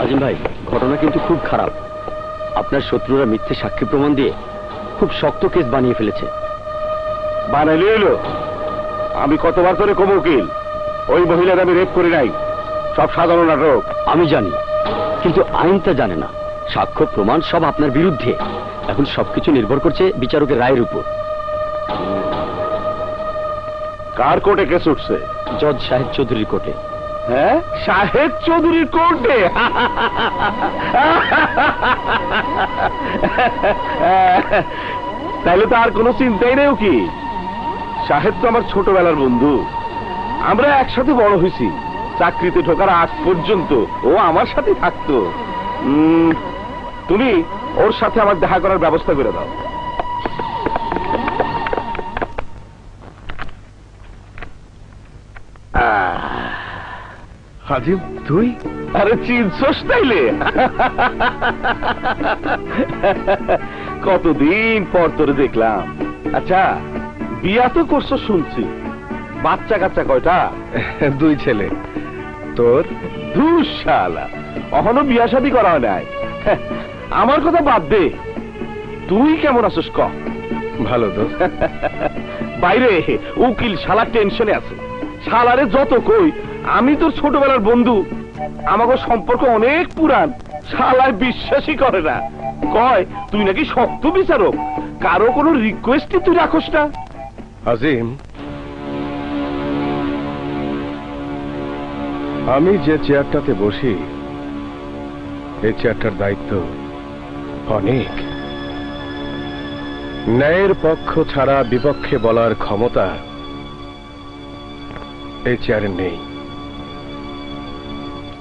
আজিম ভাই, ঘটনা কিন্তু খুব খারাপ। আপনার শত্রুরা মিথ্যে সাক্ষী প্রমাণ দিয়ে খুব শক্ত কেস বানিয়ে ফেলেছে। বানাইলে এলো? আমি কতবার তোরে কম উকিল, ওই মহিলার আমি রেপ করি নাই, সব সাধারণ নাটক। আমি জানি, কিন্তু আইন তা জানে না। সাক্ষ্য প্রমাণ সব আপনার বিরুদ্ধে। এখন সবকিছু নির্ভর করছে বিচারকের রায়ের উপর। কার কোর্টে কেস উঠছে? জজ শাহেদ চৌধুরীর কোর্টে। হ্যাঁ, শাহেদ চৌধুরীর কোর্টে? তাইলে তো আর কোনো চিন্তাই নেই কি। শাহেদ তো আমার ছোটবেলার বন্ধু, আমরা একসাথে বড় হয়েছি। চাকরিতে ঢোকার আগ পর্যন্ত ও আমার সাথে থাকতো। তুমি ওর সাথে আমার দেখা করার ব্যবস্থা করে দাও। আজিম, তুই? আরে চিনছস তাইলে? কতদিন পর তোরে দেখলাম। আচ্ছা, বিয়া তো করছো শুনছি, বাচ্চা কাচ্চা কয়টা? 2 ছেলে। তোর? দুঃশালা, এখনো বিয়া শাদী করা হয় নাই। আমার কথা বাদ দে, তুই কেমন আছিস ক? ভালো তো। বাইরে উকিল শালা টেনশনে আছে। শালারে যত কই আমি তোর ছোটবেলার বন্ধু, আমাকে সম্পর্ক অনেক পুরান, শালায় বিশ্বাসই করে না। কয় তুই নাকি শক্ত বিচারক, কারো কোনো রিকোয়েস্টই তুই রাখোস না। আজিম, আমি যে চেয়ারটাতে বসি, এই চেয়ারটার দায়িত্ব অনেক। ন্যায়ের পক্ষ ছাড়া বিপক্ষে বলার ক্ষমতা এই চেয়ারে নেই।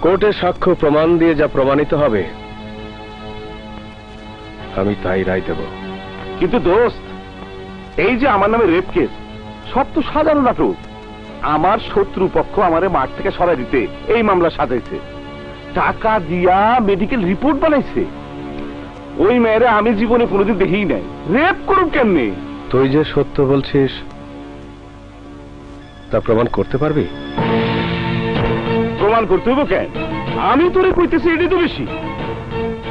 কোর্টে সাক্ষ্য প্রমাণ দিয়ে যা প্রমাণিত হবে আমি তাই রায় দেব। কিন্তু দোস্ত, এই যে আমার নামে রেপ কেস, সব তো সাধারণ নাটক। আমার শত্রু পক্ষ আমারে মাঠ থেকে সরাই দিতে এই মামলা সাজাইছে, টাকা দিয়া মেডিকেল রিপোর্ট বানাইছে। ওই মেয়েরা আমি জীবনে কোনোদিন দেখিই নাই, রেপ করুক কেমনে? তুই যে সত্য বলছিস তা প্রমাণ করতে পারবি? প্রমাণ করতে হইব কেন? আমি তোরে কইতেছি এটাই তো বেশি।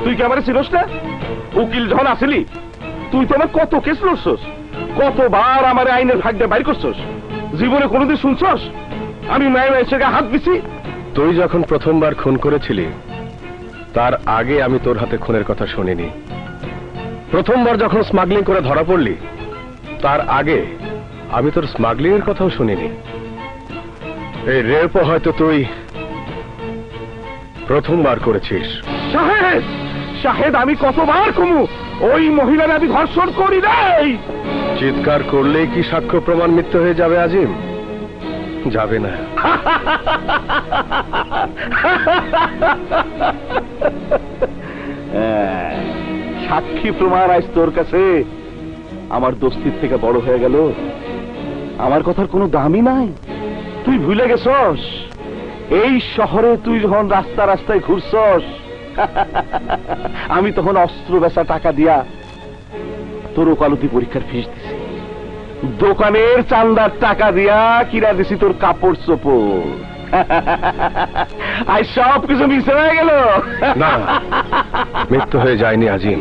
তুই কি আমারে চিনস না? উকিল যখন আসলি তুই তো আমার কত কেস লড়ছস, কতবার আমার আইনের ভাগ দিয়ে বাইর করছস। জীবনে কোনোদিন শুনছস আমি মায়ের এসে হাত দিছি? তুই যখন প্রথমবার খুন করেছিলি তার আগে আমি তোর হাতে খুনের কথা শুনিনি। প্রথমবার যখন স্মাগলিং করে ধরা পড়লি তার আগে আমি তোর স্মাগলিং এর কথাও শুনিনি। এই রেপও হয়তো তুই প্রথমবার করেছিস। শাহেদ, শাহেদ, আমি কতবার কমু ওই মহিলার আমি ধর্ষণ করি নাই। চিৎকার করলেই কি সাক্ষ্য প্রমাণ মিথ্যা হয়ে যাবে আজিম? যাবে না। সাক্ষী প্রমাণ আজ তোর কাছে আমার দোস্তির থেকে বড় হয়ে গেল। আমার কথার কোনো দামই নাই। তুই ভুলে গেছস এই শহরে তুই যখন রাস্তা রাস্তায় ঘুরছস আমি তখন অস্ত্র বেচা টাকা দিয়া তোর ওকালতি পরীক্ষার ফিস দিছি, দোকানের চান্দার টাকা দিয়া কিনা দিছি তোর কাপড় চোপড়। আজ সব কিছু মিশে হয়ে গেল। না, মৃত্যু হয়ে যায়নি আজিম।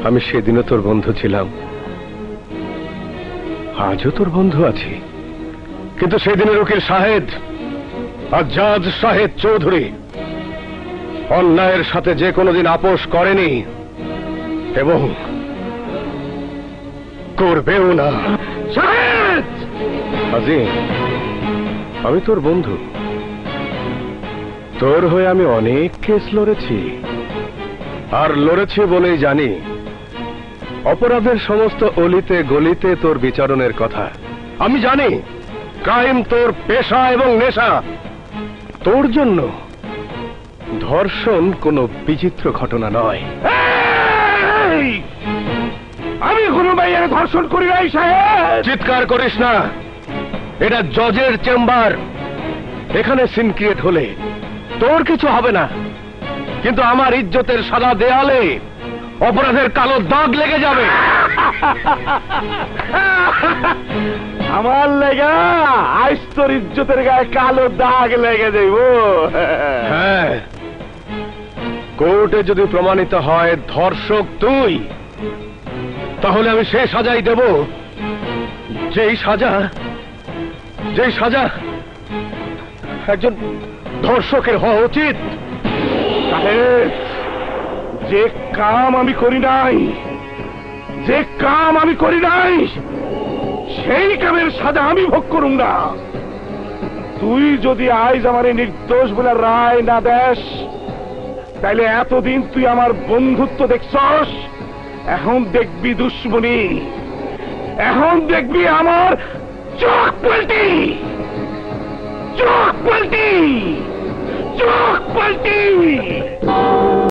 আমি সেদিনও তোর বন্ধু ছিলাম, আজও তোর বন্ধু আছি। কিন্তু সেদিনের উকিল শাহেদ আর জাজ শাহেদ চৌধুরী অন্যায়ের সাথে যে কোনোদিন আপোষ করেনি এবং করবেও না। শাহেদ! আজিম, আমি তোর বন্ধু, তোর হয়ে আমি অনেক কেস লড়েছি, আর লড়েছি বলেই জানি অপরাধের সমস্ত অলিতে গলিতে তোর বিচারণের কথা। আমি জানি ক্রাইম তোর পেশা এবং নেশা। তোর জন্য ধর্ষণ কোনো বিচিত্র ঘটনা নয়। আমি কোনো মাইয়ারে ধর্ষণ করি নাই সাহেব। চিৎকার করিস না, এটা জজের চেম্বার। এখানে সিন ক্রিয়েট হলে তোর কিছু হবে না, কিন্তু আমার ইজ্জতের সাদা দেয়ালে অপরাধের কালো দাগ লেগে যাবে। আমার লেগা আজ তোর ইজ্জতের গায়ে কালো দাগ লেগে যাইব। হ্যাঁ, কোর্টে যদি প্রমাণিত হয় ধর্ষক তুই, তাহলে আমি সে সাজাই দেব যেই সাজা একজন ধর্ষকের হওয়া উচিত। সাহেব, যে কাম আমি করি নাই, সেই কামের সাজা আমি ভোগ করুম না। তুই যদি আজ আমার নির্দোষ বলে রায় না দেস, তাইলে এতদিন তুই আমার বন্ধুত্ব দেখছস, এখন দেখবি দুশ্মনী, এখন দেখবি আমার চোখ পাল্টি। চোখ পাল্টি।